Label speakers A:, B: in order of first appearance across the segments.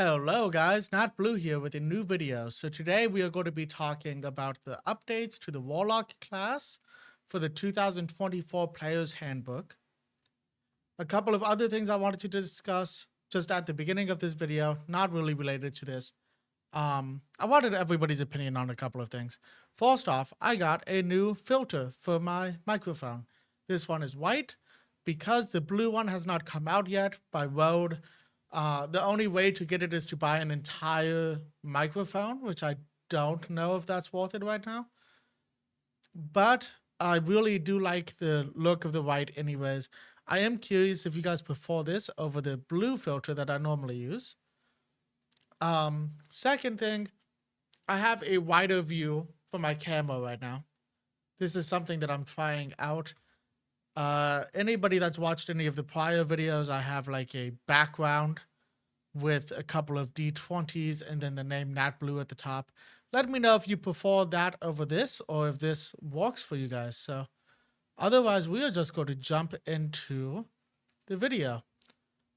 A: Hello guys, Not Blue here with a new video. So today we are going to be talking about the updates to the Warlock class for the 2024 Player's Handbook. A couple of other things I wanted to discuss just at the beginning of this video, not really related to this. I wanted everybody's opinion on a couple of things. First off, I got a new filter for my microphone. This one is white. Because the blue one has not come out yet by Rode, the only way to get it is to buy an entire microphone, which I don't know if that's worth it right now. But I really do like the look of the white anyways. I am curious if you guys prefer this over the blue filter that I normally use. Second thing, I have a wider view for my camera right now. This is something that I'm trying out. Anybody that's watched any of the prior videos, I have like a background with a couple of D20s and then the name Nat Blue at the top. Let me know if you prefer that over this or if this works for you guys. So otherwise, we are just going to jump into the video.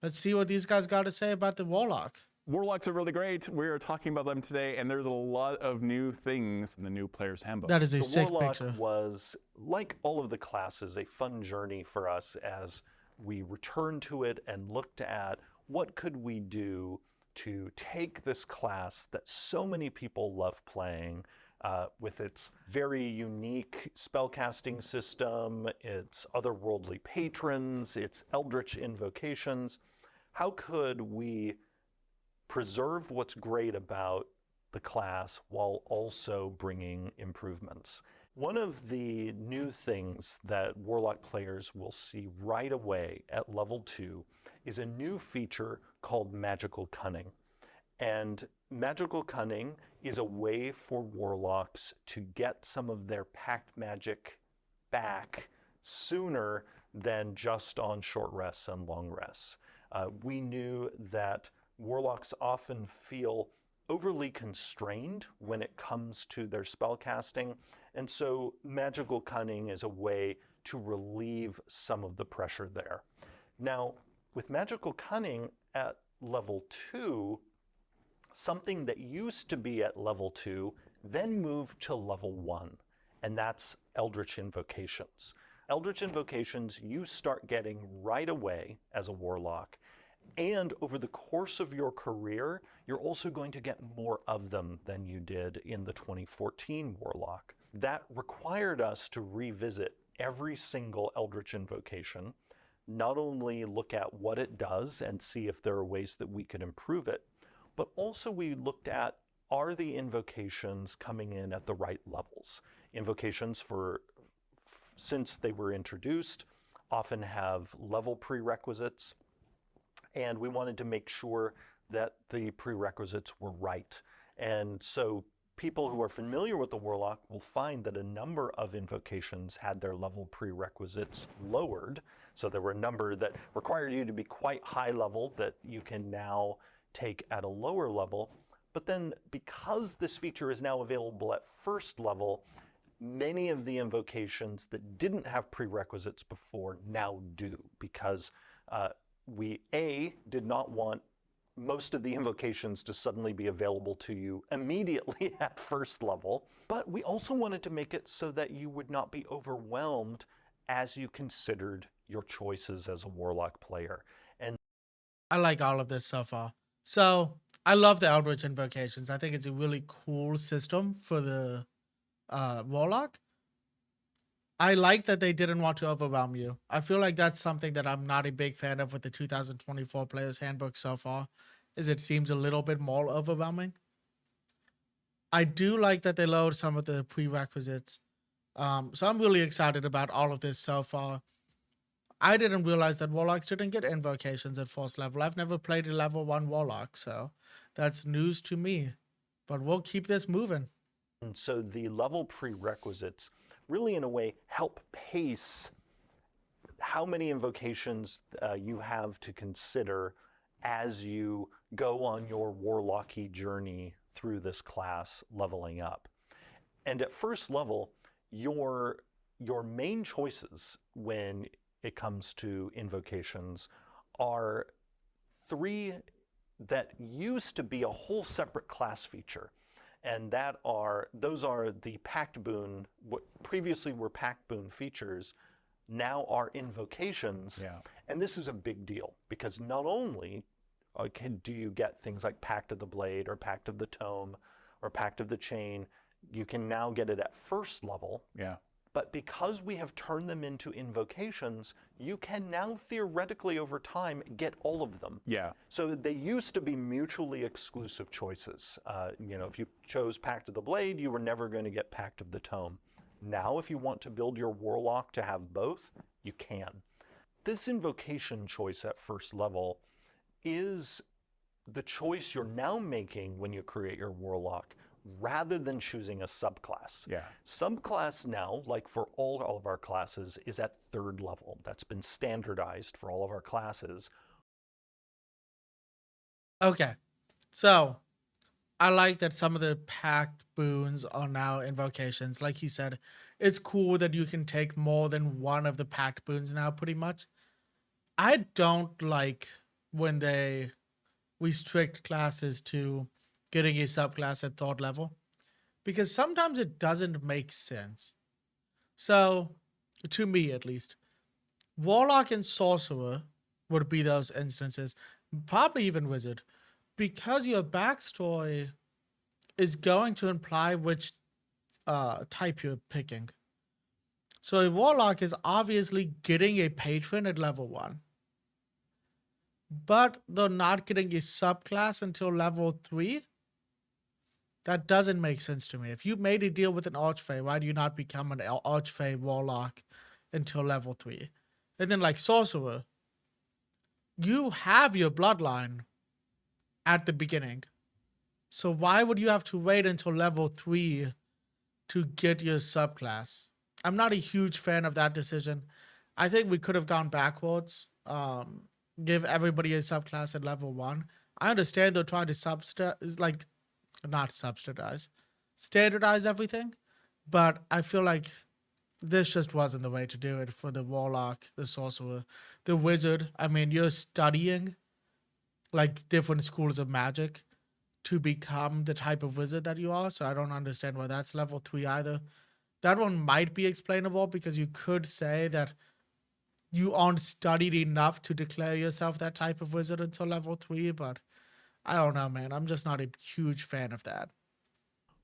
A: Let's see what these guys got to say about the Warlock.
B: Warlocks are really great. We're talking about them today, and there's a lot of new things in the new Player's Handbook.
A: That is a
C: The
A: sick
C: Warlock
A: picture.
C: was, like all of the classes, a fun journey for us as we returned to it and looked at what could we do to take this class that so many people love playing with its very unique spellcasting system, its otherworldly patrons, its eldritch invocations. How could we preserve what's great about the class while also bringing improvements? One of the new things that Warlock players will see right away at level 2 is a new feature called Magical Cunning. And Magical Cunning is a way for Warlocks to get some of their packed magic back sooner than just on short rests and long rests. We knew that Warlocks often feel overly constrained when it comes to their spellcasting, and so Magical Cunning is a way to relieve some of the pressure there. Now, with Magical Cunning at level 2, something that used to be at level 2 then moved to level 1, and that's Eldritch Invocations. Eldritch Invocations you start getting right away as a Warlock, and over the course of your career, you're also going to get more of them than you did in the 2014 Warlock. That required us to revisit every single Eldritch Invocation, not only look at what it does and see if there are ways that we could improve it, but also we looked at, are the invocations coming in at the right levels? Invocations, since they were introduced, often have level prerequisites, and we wanted to make sure that the prerequisites were right. And so people who are familiar with the Warlock will find that a number of invocations had their level prerequisites lowered. So there were a number that required you to be quite high level that you can now take at a lower level. But then because this feature is now available at first level, many of the invocations that didn't have prerequisites before now do, because we did not want most of the invocations to suddenly be available to you immediately at first level, but we also wanted to make it so that you would not be overwhelmed as you considered your choices as a Warlock player. And
A: I like all of this so far. So I love the Eldritch Invocations. I think it's a really cool system for the Warlock. I like that they didn't want to overwhelm you. I feel like that's something that I'm not a big fan of with the 2024 Player's Handbook so far, is it seems a little bit more overwhelming. I do like that they lowered some of the prerequisites. So I'm really excited about all of this so far. I didn't realize that Warlocks didn't get invocations at first level. I've never played a level 1 Warlock, so that's news to me. But we'll keep this moving.
C: And so the level prerequisites really, in a way, help pace how many invocations you have to consider as you go on your Warlocky journey through this class, leveling up. And at first level, your main choices when it comes to invocations are 3 that used to be a whole separate class feature. And those are the packed boon, what previously were packed boon features, now are invocations.
B: Yeah.
C: And this is a big deal because not only do you get things like Pact of the Blade or Pact of the Tome or Pact of the Chain, you can now get it at first level.
B: Yeah.
C: But because we have turned them into invocations, you can now theoretically over time get all of them.
B: Yeah.
C: So they used to be mutually exclusive choices. If you chose Pact of the Blade, you were never going to get Pact of the Tome. Now, if you want to build your Warlock to have both, you can. This invocation choice at first level is the choice you're now making when you create your Warlock, rather than choosing a subclass.
B: Yeah.
C: Subclass now, like for all of our classes, is at third level. That's been standardized for all of our classes.
A: Okay, so I like that some of the packed boons are now invocations. Like he said, it's cool that you can take more than one of the packed boons now, pretty much. I don't like when they restrict classes to getting a subclass at third level, because sometimes it doesn't make sense. So, to me at least, Warlock and Sorcerer would be those instances, probably even Wizard, because your backstory is going to imply which type you're picking. So a Warlock is obviously getting a patron at level 1, but they're not getting a subclass until level 3. That doesn't make sense to me. If you made a deal with an Archfey, why do you not become an Archfey Warlock until level 3? And then like Sorcerer, you have your bloodline at the beginning. So why would you have to wait until level 3 to get your subclass? I'm not a huge fan of that decision. I think we could have gone backwards. Give everybody a subclass at level 1. I understand they're trying to standardize everything, but I feel like this just wasn't the way to do it for the Warlock, the Sorcerer, the Wizard. I mean, you're studying like different schools of magic to become the type of wizard that you are, so I don't understand why that's level 3 either. That one might be explainable because you could say that you aren't studied enough to declare yourself that type of wizard until level 3, but I don't know, man. I'm just not a huge fan of that.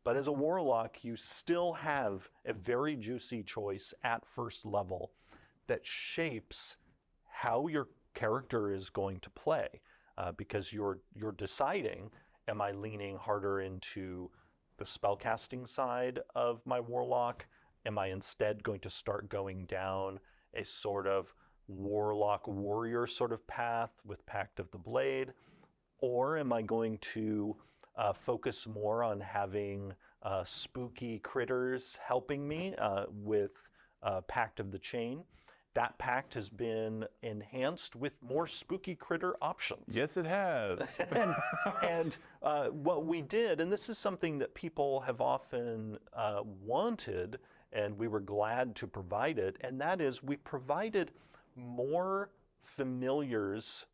C: But as a Warlock, you still have a very juicy choice at first level that shapes how your character is going to play, because you're deciding, am I leaning harder into the spellcasting side of my Warlock? Am I instead going to start going down a sort of Warlock warrior sort of path with Pact of the Blade? Or am I going to focus more on having spooky critters helping me with Pact of the Chain? That pact has been enhanced with more spooky critter options.
B: Yes, it has.
C: and what we did, and this is something that people have often wanted, and we were glad to provide it, and that is we provided more familiars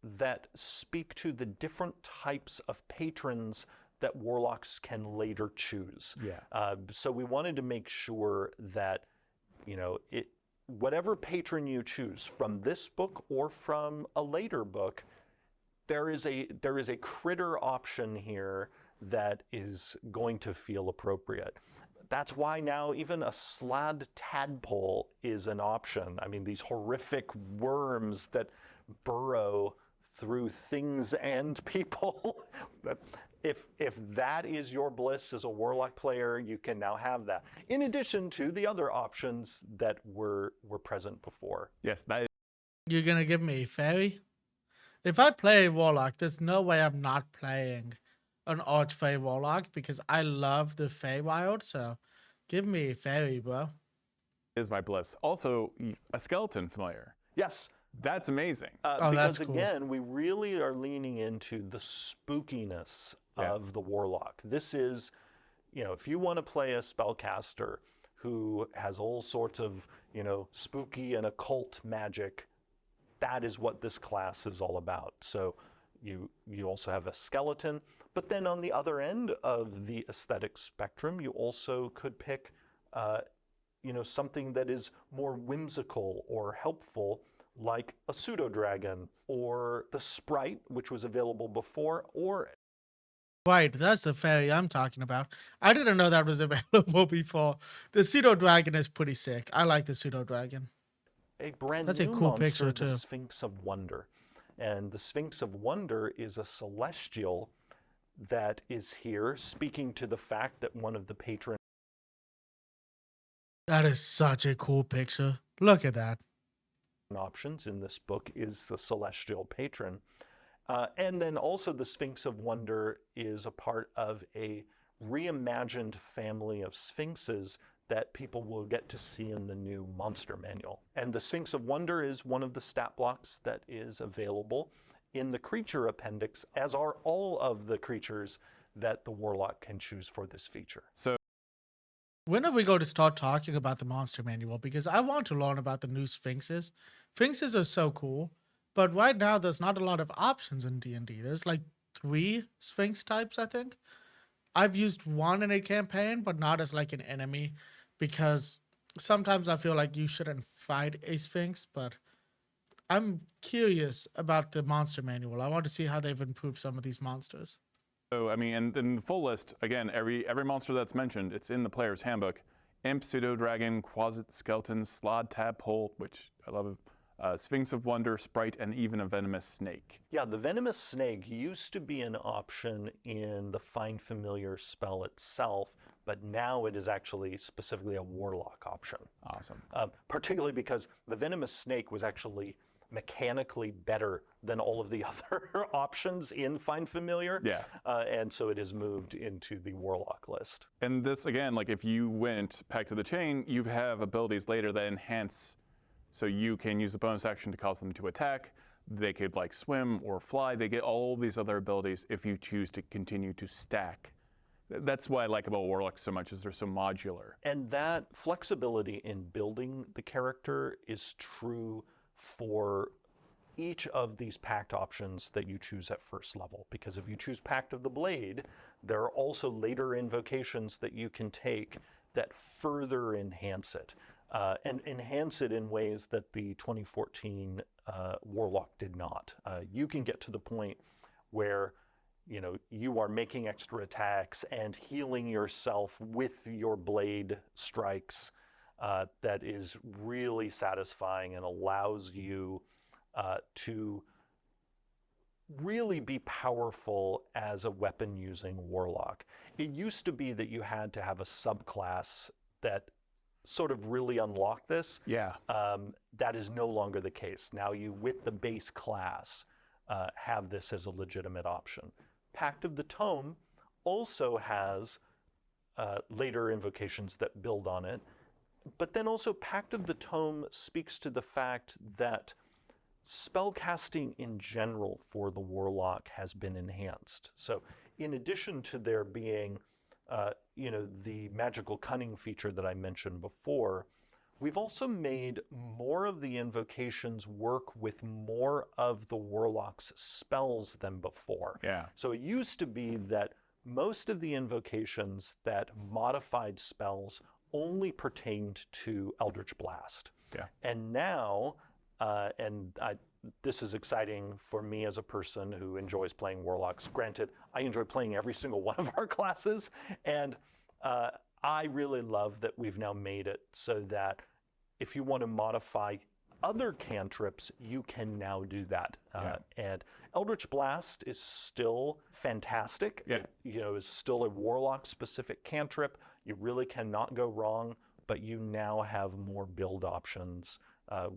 C: that speak to the different types of patrons that Warlocks can later choose.
B: Yeah.
C: So we wanted to make sure that, whatever patron you choose from this book or from a later book, there is a critter option here that is going to feel appropriate. That's why now even a slad tadpole is an option. I mean, these horrific worms that burrow through things and people. If that is your bliss as a Warlock player, you can now have that. In addition to the other options that were present before.
B: Yes, that is.
A: You're gonna give me a fairy? If I play a Warlock, there's no way I'm not playing an Archfey Warlock because I love the Feywild, so give me a fairy, bro.
B: Is my bliss. Also, a skeleton familiar.
C: Yes.
B: That's amazing.
C: Because
A: that's cool.
C: again, we really are leaning into the spookiness of the Warlock. This is, if you want to play a spellcaster who has all sorts of, spooky and occult magic, that is what this class is all about. So, You also have a skeleton, but then on the other end of the aesthetic spectrum, you also could pick, something that is more whimsical or helpful, like a pseudo-dragon or the sprite, which was available before, or
A: Right, that's the fairy I'm talking about. I didn't know that was available before. The pseudo dragon is pretty sick. I like the pseudo dragon.
C: a brand
A: That's a
C: new
A: cool
C: monster,
A: picture
C: the
A: too.
C: Sphinx of Wonder. And the Sphinx of Wonder is a celestial that is here, speaking to the fact that one of the patron
A: That is such a cool picture. Look at that.
C: options in this book is the celestial patron. And then also the Sphinx of Wonder is a part of a reimagined family of sphinxes that people will get to see in the new monster manual. And the Sphinx of Wonder is one of the stat blocks that is available in the creature appendix, as are all of the creatures that the Warlock can choose for this feature.
B: So
A: When are we going to start talking about the monster manual? Because I want to learn about the new sphinxes. Sphinxes are so cool, but right now there's not a lot of options in D&D. There's like 3 sphinx types, I think. I've used one in a campaign, but not as like an enemy, because sometimes I feel like you shouldn't fight a sphinx, but I'm curious about the monster manual. I want to see how they've improved some of these monsters.
B: I mean, and then the full list, again, every monster that's mentioned, it's in the player's handbook. Imp, pseudo-dragon, quasit, skeleton, slod, tadpole, which I love, Sphinx of Wonder, sprite, and even a venomous snake.
C: Yeah, the venomous snake used to be an option in the Find Familiar spell itself, but now it is actually specifically a Warlock option.
B: Awesome.
C: Particularly because the venomous snake was actually mechanically better than all of the other options in Find Familiar.
B: Yeah.
C: And so it is moved into the Warlock list.
B: And this, again, like if you went back to the chain, you have abilities later that enhance. So you can use the bonus action to cause them to attack. They could like swim or fly. They get all these other abilities if you choose to continue to stack. That's what I like about Warlock so much, is they're so modular.
C: And that flexibility in building the character is true for each of these pact options that you choose at first level. Because if you choose Pact of the Blade, there are also later invocations that you can take that further enhance it. And enhance it in ways that the 2014 Warlock did not. You can get to the point where you are making extra attacks and healing yourself with your blade strikes. That is really satisfying and allows you to really be powerful as a weapon-using Warlock. It used to be that you had to have a subclass that sort of really unlocked this.
B: Yeah.
C: That is no longer the case. Now you, with the base class, have this as a legitimate option. Pact of the Tome also has later invocations that build on it, but then also Pact of the Tome speaks to the fact that spellcasting in general for the Warlock has been enhanced. So in addition to there being the magical cunning feature that I mentioned before, we've also made more of the invocations work with more of the Warlock's spells than before.
B: Yeah.
C: So it used to be that most of the invocations that modified spells only pertained to Eldritch Blast.
B: Yeah.
C: And now, this is exciting for me as a person who enjoys playing Warlocks. Granted, I enjoy playing every single one of our classes, and I really love that we've now made it so that if you want to modify other cantrips, you can now do that. And Eldritch Blast is still fantastic.
B: Yeah.
C: It, is still a Warlock-specific cantrip. You really cannot go wrong, but you now have more build options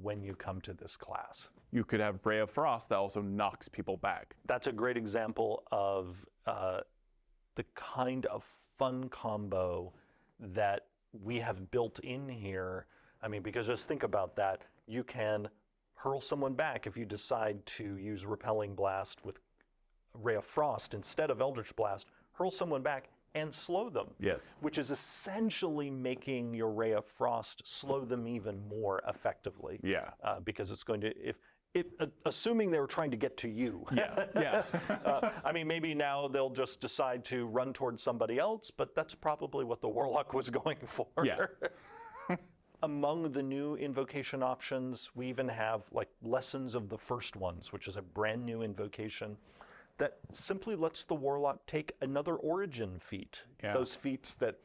C: when you come to this class.
B: You could have Ray of Frost that also knocks people back.
C: That's a great example of the kind of fun combo that we have built in here. I mean, because just think about that. You can hurl someone back if you decide to use Repelling Blast with Ray of Frost instead of Eldritch Blast. Hurl someone back and slow them.
B: Yes.
C: Which is essentially making your Ray of Frost slow them even more effectively.
B: Yeah.
C: Because it's going to, assuming they were trying to get to you.
B: Yeah.
C: I mean, maybe now they'll just decide to run towards somebody else, but that's probably what the Warlock was going for.
B: Yeah.
C: Among the new invocation options, we even have like Lessons of the First Ones, which is a brand new invocation that simply lets the Warlock take another origin feat.
B: Yeah.
C: Those feats that,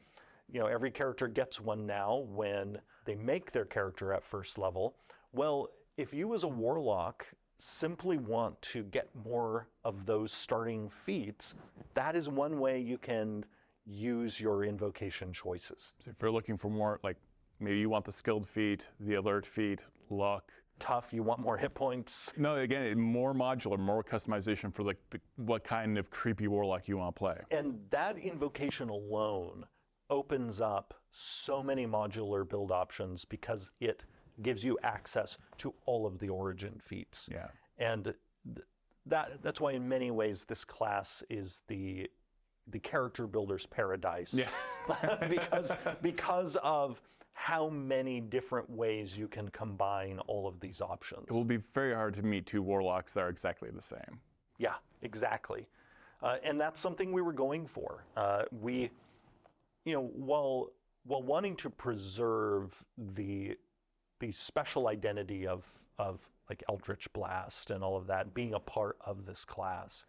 C: every character gets one now when they make their character at first level. Well, if you as a Warlock simply want to get more of those starting feats, that is one way you can use your invocation choices.
B: So if you're looking for more, like maybe you want the skilled feat, the alert feat, luck.
C: Tough, you want more hit points.
B: No, again, more modular, more customization for like what kind of creepy Warlock you want to play.
C: And that invocation alone opens up so many modular build options because it gives you access to all of the origin feats.
B: Yeah.
C: And that's why in many ways this class is the character builder's paradise.
B: Yeah.
C: because of how many different ways you can combine all of these options.
B: It will be very hard to meet two Warlocks that are exactly the same.
C: Yeah, exactly. And that's something we were going for. While wanting to preserve the special identity of like Eldritch Blast and all of that being a part of this class,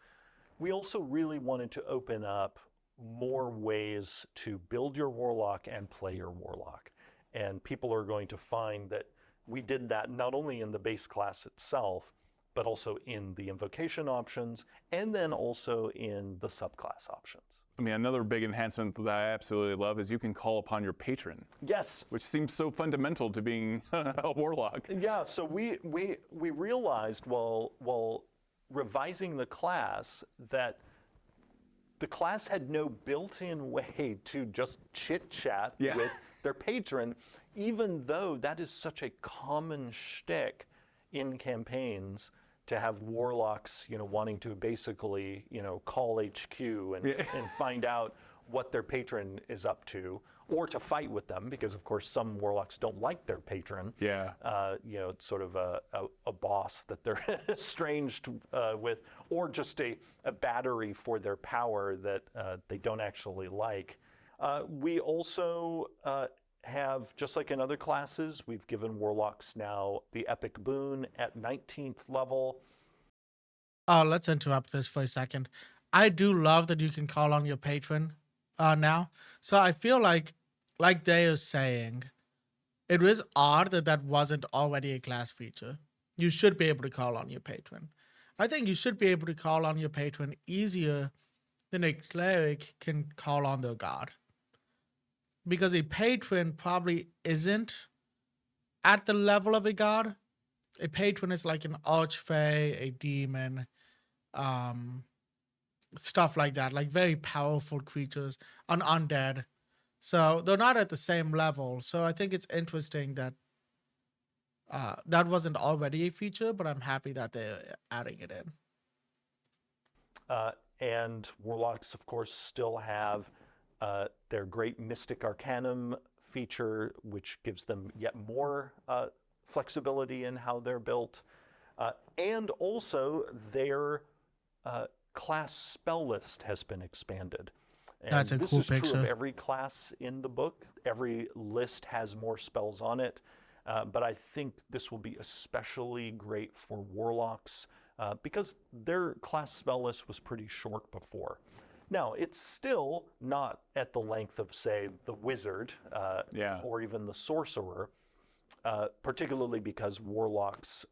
C: we also really wanted to open up more ways to build your Warlock and play your Warlock. And people are going to find that we did that not only in the base class itself, but also in the invocation options, and then also in the subclass options.
B: I mean, another big enhancement that I absolutely love is you can call upon your patron.
C: Yes.
B: Which seems so fundamental to being a Warlock.
C: Yeah, so we realized while revising the class that the class had no built-in way to just chit-chat with their patron, even though that is such a common shtick in campaigns to have Warlocks, wanting to basically, call HQ and find out what their patron is up to, or to fight with them, because of course some Warlocks don't like their patron.
B: Yeah.
C: It's sort of a boss that they're estranged with, or just a battery for their power that they don't actually like. We also have, just like in other classes, we've given Warlocks now the Epic Boon at 19th level.
A: Let's interrupt this for a second. I do love that you can call on your patron now. So I feel like they are saying, it is odd that wasn't already a class feature. You should be able to call on your patron. I think you should be able to call on your patron easier than a cleric can call on their god. Because a patron probably isn't at the level of a god. A patron is like an Archfey, a demon, stuff like that, like very powerful creatures, an undead. So they're not at the same level. So I think it's interesting that that wasn't already a feature, but I'm happy that they're adding it in.
C: And Warlocks, of course, still have their great Mystic Arcanum feature, which gives them yet more flexibility in how they're built. And also their class spell list has been expanded. And
A: that's a cool
C: this is
A: picture.
C: true of every class in the book. Every list has more spells on it. But I think this will be especially great for Warlocks because their class spell list was pretty short before. Now, it's still not at the length of, say, the Wizard or even the Sorcerer, particularly because Warlocks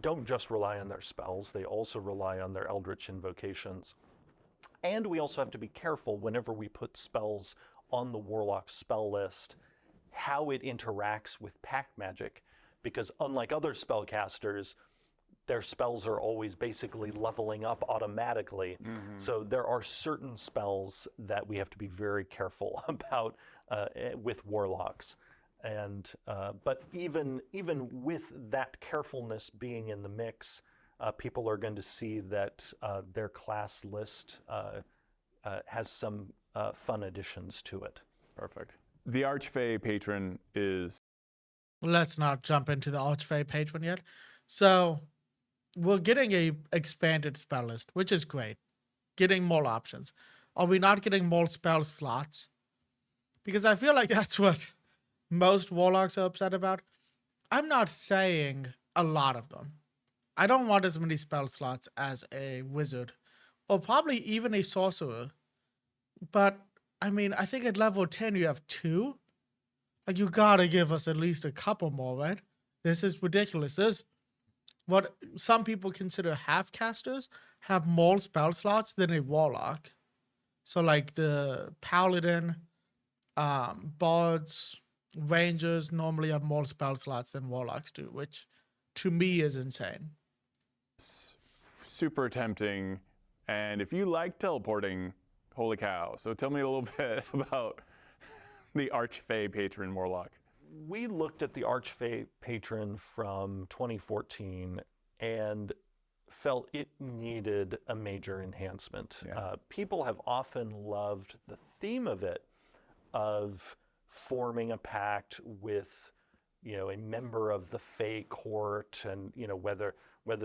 C: don't just rely on their spells, they also rely on their Eldritch invocations. And we also have to be careful whenever we put spells on the Warlock spell list, how it interacts with pact magic, because unlike other spellcasters, their spells are always basically leveling up automatically. Mm-hmm. So there are certain spells that we have to be very careful about with Warlocks. And but even with that carefulness being in the mix, people are going to see that their class list has some fun additions to it.
B: Perfect. The Archfey patron is...
A: Let's not jump into the Archfey patron yet. So we're getting a expanded spell list, which is great. Getting more options. Are we not getting more spell slots? Because I feel like that's what most warlocks are upset about. I'm not saying a lot of them. I don't want as many spell slots as a wizard, or probably even a sorcerer. But I mean, I think at level 10 you have 2. Like, you gotta give us at least a couple more, right? This is ridiculous. There's what some people consider half casters have more spell slots than a warlock. So like the paladin, bards, rangers normally have more spell slots than warlocks do, which to me is insane.
B: Super tempting. And if you like teleporting, holy cow. So tell me a little bit about the Archfey patron Warlock.
C: We looked at the Archfey patron from 2014 and felt it needed a major enhancement.
B: Yeah.
C: People have often loved the theme of it, of forming a pact with, a member of the Fey court, and whether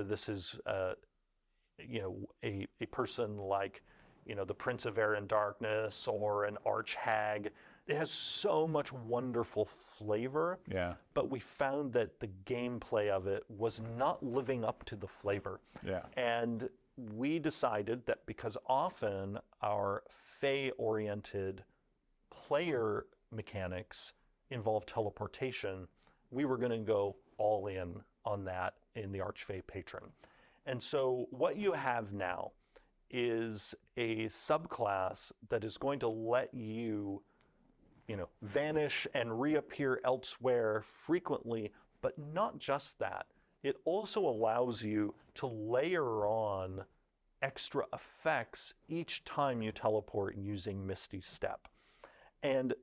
C: this is a person like the Prince of Air and Darkness or an archhag. It has so much wonderful flavor.
B: Yeah.
C: But we found that the gameplay of it was not living up to the flavor.
B: Yeah.
C: And we decided that because often our Fey-oriented player mechanics involve teleportation, we were going to go all in on that in the Archfey patron. And so what you have now is a subclass that is going to let you vanish and reappear elsewhere frequently, but not just that. It also allows you to layer on extra effects each time you teleport using Misty Step. And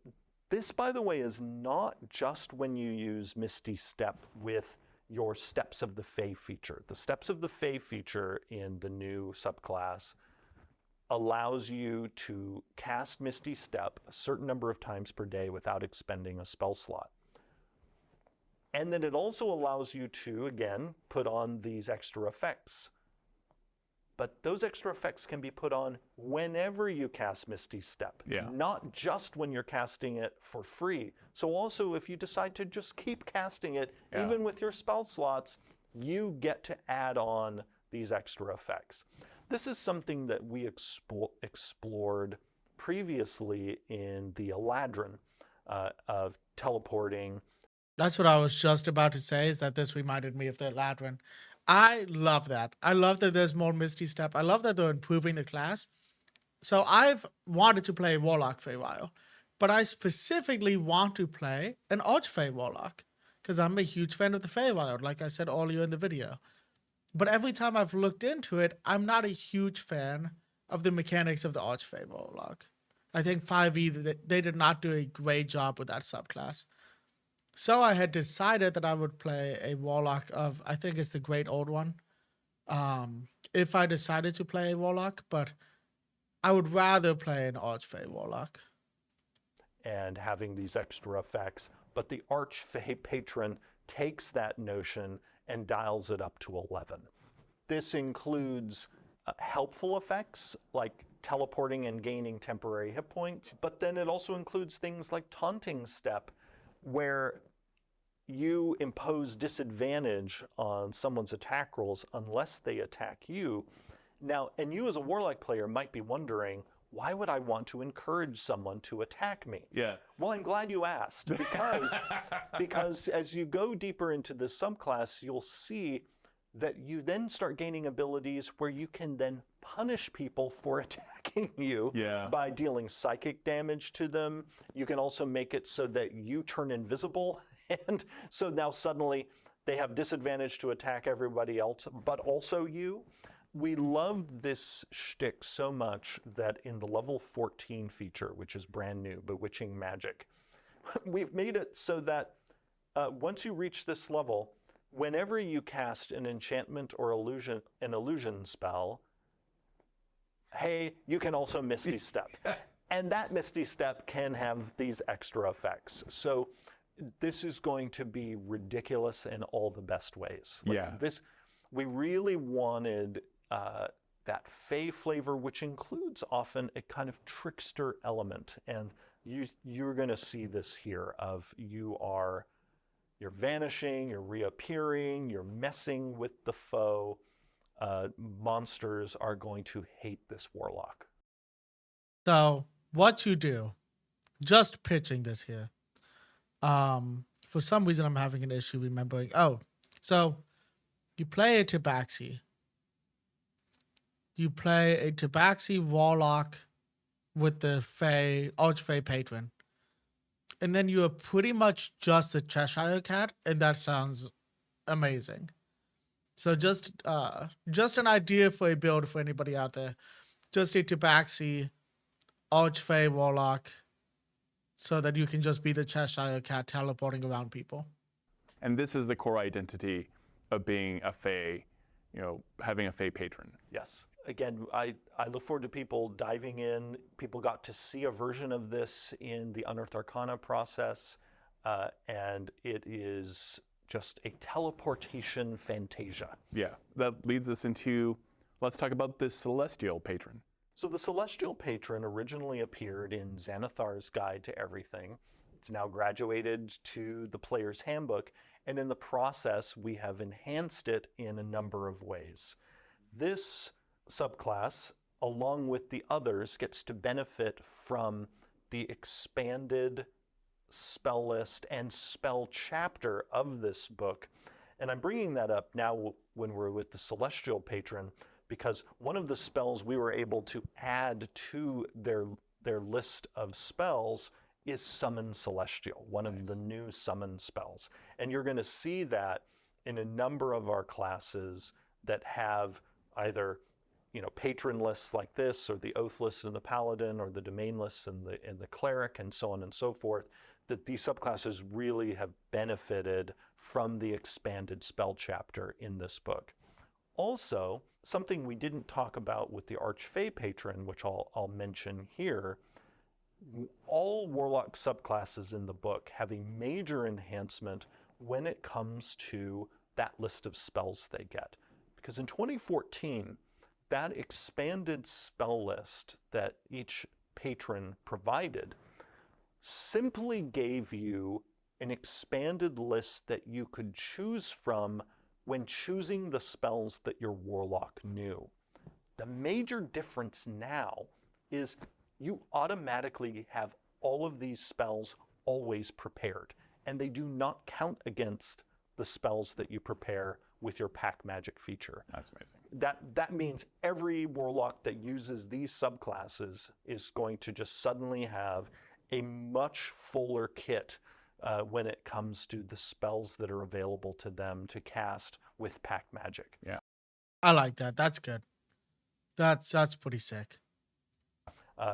C: this, by the way, is not just when you use Misty Step with your Steps of the Fae feature. The Steps of the Fae feature in the new subclass allows you to cast Misty Step a certain number of times per day without expending a spell slot. And then it also allows you to, again, put on these extra effects. But those extra effects can be put on whenever you cast Misty Step, not just when you're casting it for free. So also, if you decide to just keep casting it, even with your spell slots, you get to add on these extra effects. This is something that we explored previously in the Eladrin of teleporting.
A: That's what I was just about to say, is that this reminded me of the Eladrin. I love that. I love that there's more Misty Step. I love that they're improving the class. So I've wanted to play Warlock for a while, but I specifically want to play an Archfey Warlock because I'm a huge fan of the Feywild, like I said earlier in the video. But every time I've looked into it, I'm not a huge fan of the mechanics of the Archfey Warlock. I think 5e, they did not do a great job with that subclass. So I had decided that I would play a Warlock of, I think it's the Great Old One, if I decided to play a Warlock, but I would rather play an Archfey Warlock.
C: And having these extra effects, but the Archfey patron takes that notion and dials it up to 11. This includes helpful effects like teleporting and gaining temporary hit points, but then it also includes things like Taunting Step, where you impose disadvantage on someone's attack rolls unless they attack you. Now, and you as a Warlock player might be wondering, why would I want to encourage someone to attack me?
B: Yeah.
C: Well, I'm glad you asked, because as you go deeper into this subclass, you'll see that you then start gaining abilities where you can then punish people for attacking you by dealing psychic damage to them. You can also make it so that you turn invisible, and so now suddenly they have disadvantage to attack everybody else, but also you. We loved this shtick so much that in the level 14 feature, which is brand new, Bewitching Magic, we've made it so that once you reach this level, whenever you cast an enchantment or an illusion spell, hey, you can also Misty Step. And that Misty Step can have these extra effects. So this is going to be ridiculous in all the best ways.
B: Yeah.
C: We really wanted that Fey flavor, which includes often a kind of trickster element. And you're going to see this here of you're vanishing, you're reappearing, you're messing with the foe. Monsters are going to hate this Warlock.
A: So what you do, just pitching this here. For some reason I'm having an issue remembering. Oh, so you play a Tabaxi. You play a Tabaxi Warlock with the Archfey patron. And then you are pretty much just a Cheshire Cat, and that sounds amazing. So just an idea for a build for anybody out there. Just a Tabaxi Archfey Warlock, so that you can just be the Cheshire Cat teleporting around people.
B: And this is the core identity of being a Fey, having a Fey patron.
C: Yes. Again, I look forward to people diving in. People got to see a version of this in the Unearthed Arcana process, and it is just a teleportation fantasia.
B: Yeah, that leads us into, let's talk about this Celestial patron.
C: So the Celestial patron originally appeared in Xanathar's Guide to Everything. It's now graduated to the Player's Handbook, and in the process, we have enhanced it in a number of ways. This subclass, along with the others, gets to benefit from the expanded spell list and spell chapter of this book. And I'm bringing that up now when we're with the Celestial patron, because one of the spells we were able to add to their list of spells is Summon Celestial, one of the new summon spells. And you're going to see that in a number of our classes that have either patron lists like this, or the oath lists in the paladin, or the domain lists in the cleric, and so on and so forth, that these subclasses really have benefited from the expanded spell chapter in this book. Also, something we didn't talk about with the Archfey patron, which I'll mention here, all Warlock subclasses in the book have a major enhancement when it comes to that list of spells they get. Because in 2014, that expanded spell list that each patron provided simply gave you an expanded list that you could choose from when choosing the spells that your Warlock knew. The major difference now is you automatically have all of these spells always prepared, and they do not count against the spells that you prepare with your pack magic feature.
B: That's amazing.
C: That means every Warlock that uses these subclasses is going to just suddenly have a much fuller kit when it comes to the spells that are available to them to cast with pack magic.
B: Yeah,
A: I like that. That's good. That's pretty sick.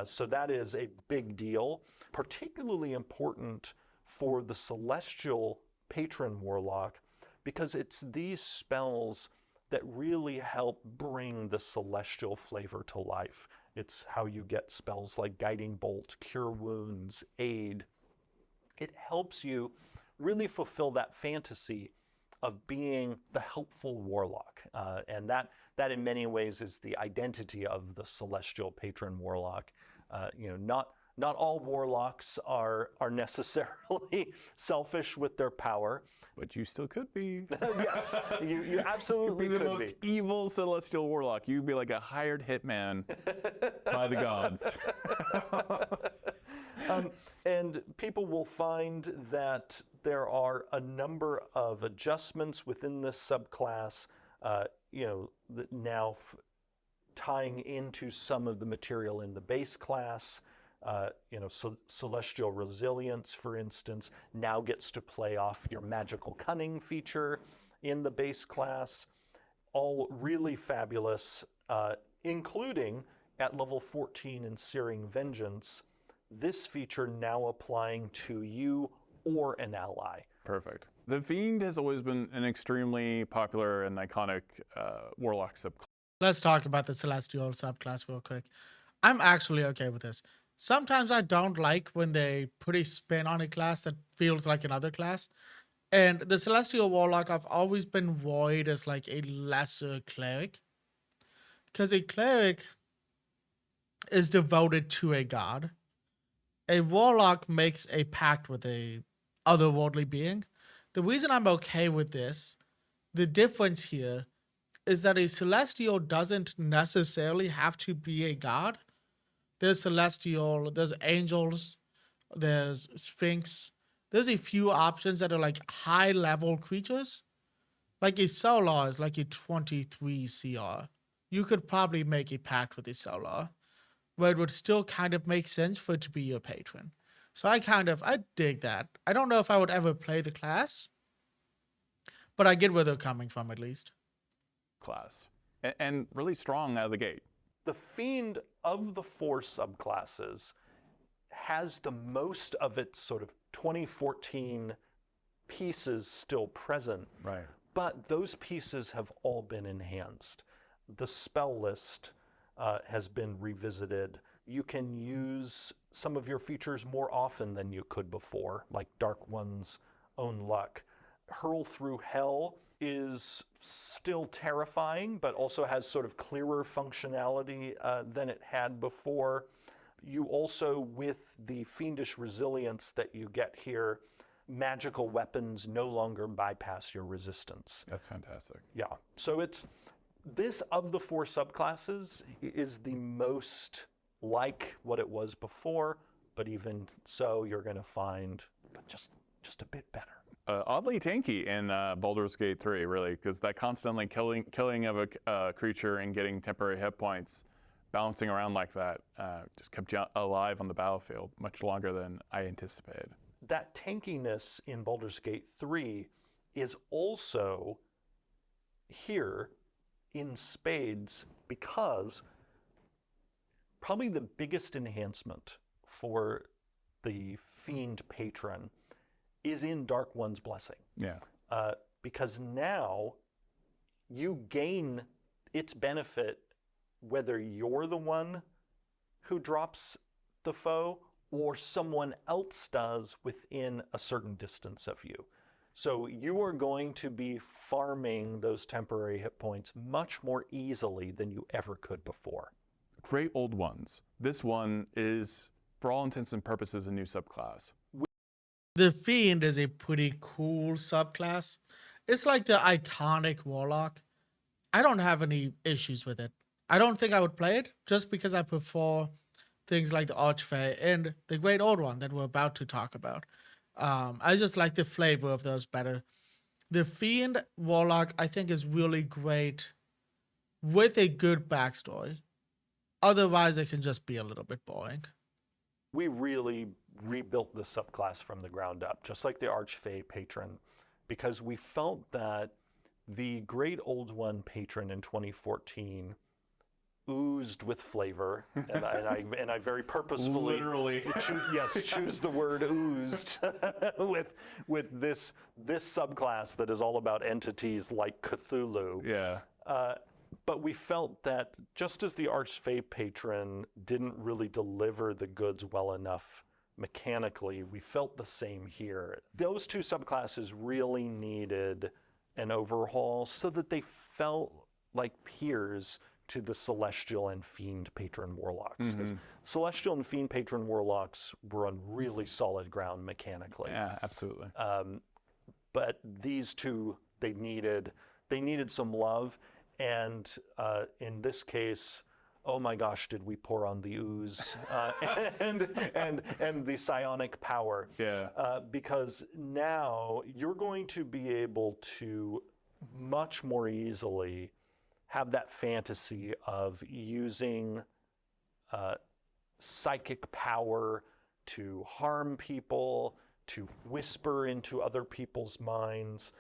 C: So that is a big deal, particularly important for the Celestial patron Warlock, because it's these spells that really help bring the Celestial flavor to life. It's how you get spells like Guiding Bolt, Cure Wounds, Aid. It helps you really fulfill that fantasy of being the helpful Warlock. And that in many ways is the identity of the Celestial patron Warlock. Not all Warlocks are necessarily selfish with their power.
B: but you still could be.
C: Yes, you absolutely
B: You'd be the
C: could
B: most evil Celestial Warlock. You'd be like a hired hitman by the gods.
C: And people will find that there are a number of adjustments within this subclass, that now tying into some of the material in the base class. Celestial Resilience, for instance, now gets to play off your Magical Cunning feature in the base class. All really fabulous, including at level 14 in Searing Vengeance, this feature now applying to you or an ally.
B: Perfect. The Fiend has always been an extremely popular and iconic Warlock subclass.
A: Let's talk about the Celestial subclass real quick. I'm actually okay with this. sometimes I don't like when they put a spin on a class that feels like another class. And the Celestial Warlock, I've always been void as like a lesser cleric. Because a cleric is devoted to a god. A warlock makes a pact with a otherworldly being. The reason I'm okay with this, the difference here, is that a celestial doesn't necessarily have to be a god. There's celestial, there's angels, there's sphinx. There's a few options that are like high level creatures. Like a solar is like a 23 CR. You could probably make a pact with a solar, where it would still kind of make sense for it to be your patron. So I dig that. I don't know if I would ever play the class, but I get where they're coming from at least.
B: Class. And really strong out of the gate.
C: The Fiend of the 4 subclasses has the most of its sort of 2014 pieces still present.
B: Right.
C: But those pieces have all been enhanced. The spell list has been revisited. You can use some of your features more often than you could before, like Dark One's Own Luck. Hurl Through Hell is still terrifying, but also has sort of clearer functionality than it had before. You also, with the Fiendish Resilience that you get here, magical weapons no longer bypass your resistance.
B: That's fantastic.
C: Yeah, so it's this of the 4 subclasses is the most like what it was before, but even so, you're going to find just a bit better.
B: Oddly tanky in Baldur's Gate 3, really, because that constantly killing of a creature and getting temporary hit points, bouncing around like that, just kept you alive on the battlefield much longer than I anticipated.
C: That tankiness in Baldur's Gate 3 is also here in spades, because probably the biggest enhancement for the Fiend patron is in Dark One's Blessing.
B: Yeah.
C: Because now you gain its benefit whether you're the one who drops the foe or someone else does within a certain distance of you. So you are going to be farming those temporary hit points much more easily than you ever could before.
B: Great Old Ones. This one is, for all intents and purposes, a new subclass.
A: The Fiend is a pretty cool subclass. It's like the iconic Warlock. I don't have any issues with it. I don't think I would play it just because I prefer things like the Archfey and the Great Old One that we're about to talk about. I just like the flavor of those better. The Fiend Warlock, I think, is really great with a good backstory. Otherwise, it can just be a little bit boring.
C: We really rebuilt the subclass from the ground up, just like the Archfey patron, because we felt that the Great Old One patron in 2014 oozed with flavor, and I very purposefully
B: Literally.
C: choose the word oozed with this subclass that is all about entities like Cthulhu.
B: Yeah.
C: But we felt that just as the Archfey patron didn't really deliver the goods well enough mechanically, we felt the same here. Those 2 subclasses really needed an overhaul so that they felt like peers to the Celestial and Fiend patron Warlocks.
B: Mm-hmm.
C: Celestial and Fiend patron Warlocks were on really solid ground mechanically.
B: Yeah, absolutely.
C: But these 2, they needed some love. And in this case, oh my gosh, did we pour on the ooze and the psionic power?
B: Yeah.
C: Because now you're going to be able to much more easily have that fantasy of using psychic power to harm people, to whisper into other people's minds,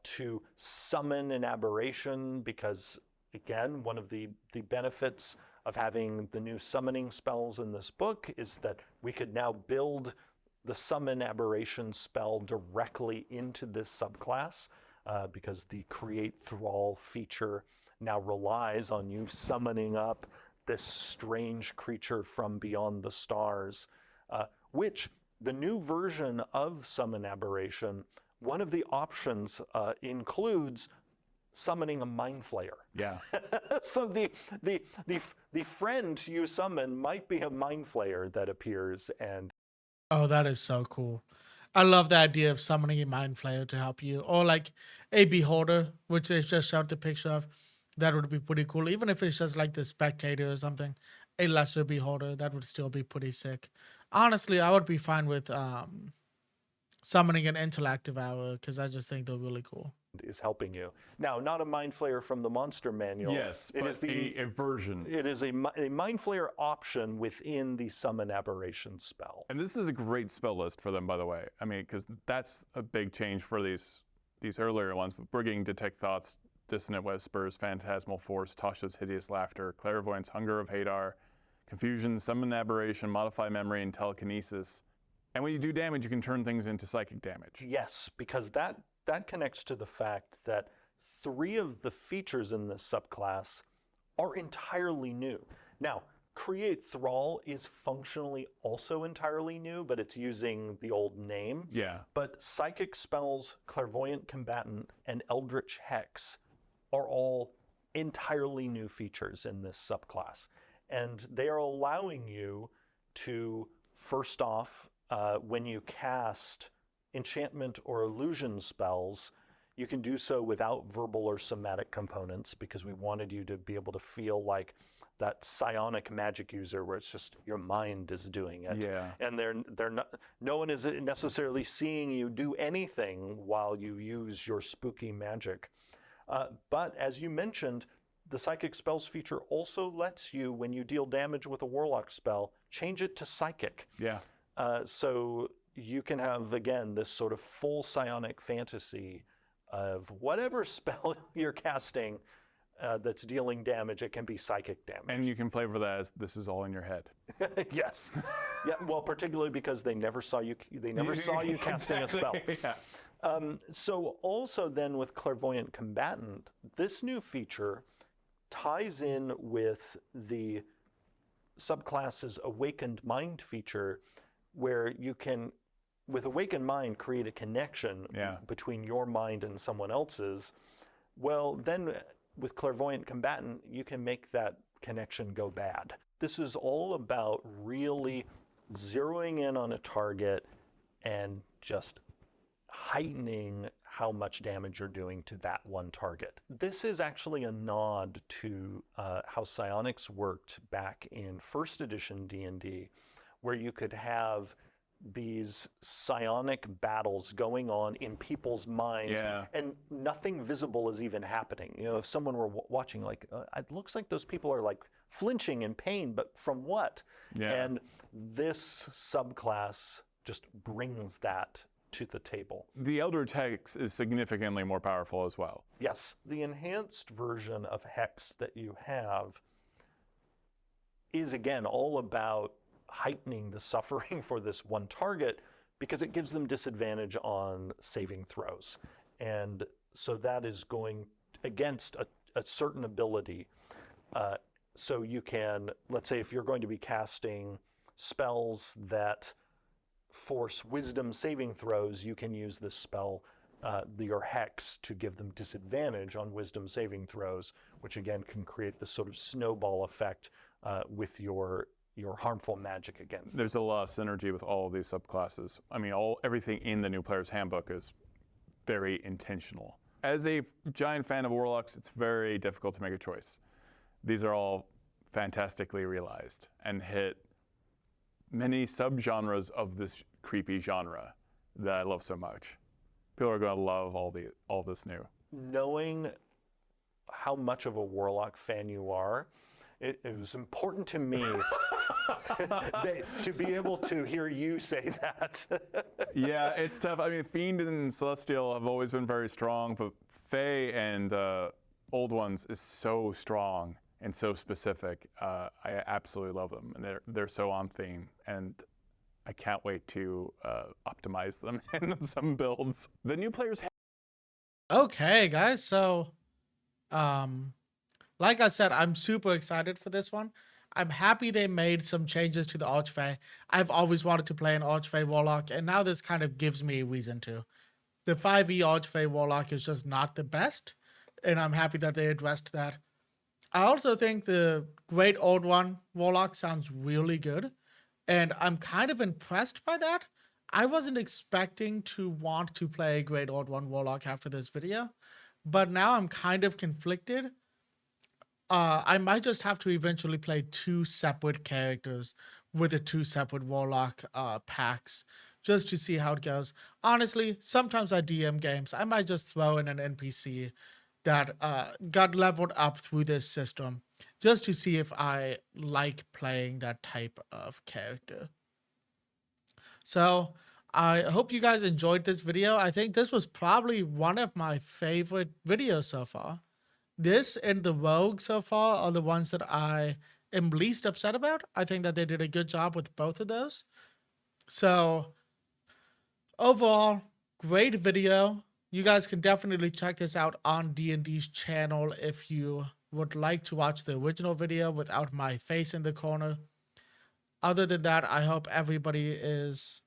C: to summon an aberration, because again, one of the benefits of having the new summoning spells in this book is that we could now build the summon aberration spell directly into this subclass, because the create thrall feature now relies on you summoning up this strange creature from beyond the stars, which the new version of Summon Aberration, one of the options includes summoning a Mind Flayer.
B: Yeah.
C: So the friend you summon might be a Mind Flayer that appears, and
A: Oh, that is so cool. I love the idea of summoning a Mind Flayer to help you, or like a Beholder, which they just showed the picture of. That would be pretty cool. Even if it's just like the Spectator or something, a lesser Beholder, that would still be pretty sick. Honestly, I would be fine with summoning an Interactive Hour because I just think they're really cool.
C: is helping you. Now, not a Mind Flayer from the Monster Manual.
B: Yes,
C: it
B: but
C: is the
B: a version.
C: It is a Mind Flayer option within the Summon Aberration spell.
B: And this is a great spell list for them, by the way. I mean, because that's a big change for these earlier ones. But Brigade, Detect Thoughts, Dissonant Whispers, Phantasmal Force, Tasha's Hideous Laughter, Clairvoyance, Hunger of Hadar, Confusion, Summon Aberration, Modify Memory, and Telekinesis. And when you do damage, you can turn things into psychic damage.
C: Yes, because that connects to the fact that 3 of the features in this subclass are entirely new. Now, Create Thrall is functionally also entirely new, but it's using the old name.
B: Yeah.
C: But Psychic Spells, Clairvoyant Combatant, and Eldritch Hex are all entirely new features in this subclass. And they are allowing you to, first off, when you cast enchantment or illusion spells, you can do so without verbal or somatic components, because we wanted you to be able to feel like that psionic magic user where it's just your mind is doing it.
B: Yeah.
C: And they're not, no one is necessarily seeing you do anything while you use your spooky magic. But as you mentioned, the Psychic Spells feature also lets you, when you deal damage with a Warlock spell, change it to Psychic.
B: Yeah.
C: So you can have, again, this sort of full psionic fantasy of whatever spell you're casting that's dealing damage. It can be psychic damage.
B: And you can flavor that as this is all in your head.
C: Yes. Yeah. Well, particularly because they never saw you. They never saw you casting a spell.
B: Yeah.
C: So also then with Clairvoyant Combatant, this new feature ties in with the subclass's Awakened Mind feature, where you can, with Awakened Mind, create a connection between your mind and someone else's. Well, then with Clairvoyant Combatant, you can make that connection go bad. This is all about really zeroing in on a target and just heightening how much damage you're doing to that one target. This is actually a nod to how psionics worked back in first edition D&D, where you could have these psionic battles going on in people's minds, and nothing visible is even happening. You know, if someone were watching, like, it looks like those people are like flinching in pain, but from what? And this subclass just brings that to the table.
B: The Eldritch Hex is significantly more powerful as well.
C: Yes, the enhanced version of Hex that you have is, again, all about heightening the suffering for this one target, because it gives them disadvantage on saving throws. And so that is going against a certain ability. So you can, let's say if you're going to be casting spells that force wisdom saving throws, you can use this spell, your Hex, to give them disadvantage on wisdom saving throws, which again can create this sort of snowball effect with your harmful magic against them.
B: There's a lot of synergy with all of these subclasses. I mean, everything in the new player's handbook is very intentional. As a giant fan of Warlocks, it's very difficult to make a choice. These are all fantastically realized and hit many subgenres of this creepy genre that I love so much. People are going to love all this new.
C: Knowing how much of a Warlock fan you are, it was important to me to be able to hear you say that.
B: Yeah, it's tough. I mean, Fiend and Celestial have always been very strong, but Fey and Old Ones is so strong and so specific. I absolutely love them, and they're so on theme, and I can't wait to optimize them in some builds. The new players.
A: Okay, guys. So, like I said, I'm super excited for this one. I'm happy they made some changes to the Archfey. I've always wanted to play an Archfey Warlock, and now this kind of gives me a reason to. The 5e Archfey Warlock is just not the best, and I'm happy that they addressed that. I also think the Great Old One Warlock sounds really good, and I'm kind of impressed by that. I wasn't expecting to want to play Great Old One Warlock after this video, but now I'm kind of conflicted. I might just have to eventually play 2 separate characters with the 2 separate Warlock packs just to see how it goes. Honestly, sometimes I DM games. I might just throw in an NPC that got leveled up through this system just to see if I like playing that type of character. So I hope you guys enjoyed this video. I think this was probably one of my favorite videos so far. This and the Rogue so far are the ones that I am least upset about. I think that they did a good job with both of those. So overall, great video. You guys can definitely check this out on D&D's channel if you would like to watch the original video without my face in the corner. Other than that, I hope everybody is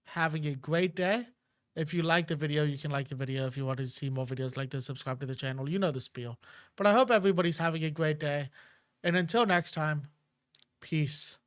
A: having a great day. If you like the video, you can like the video. If you want to see more videos like this, subscribe to the channel. You know the spiel. But I hope everybody's having a great day. And until next time, peace.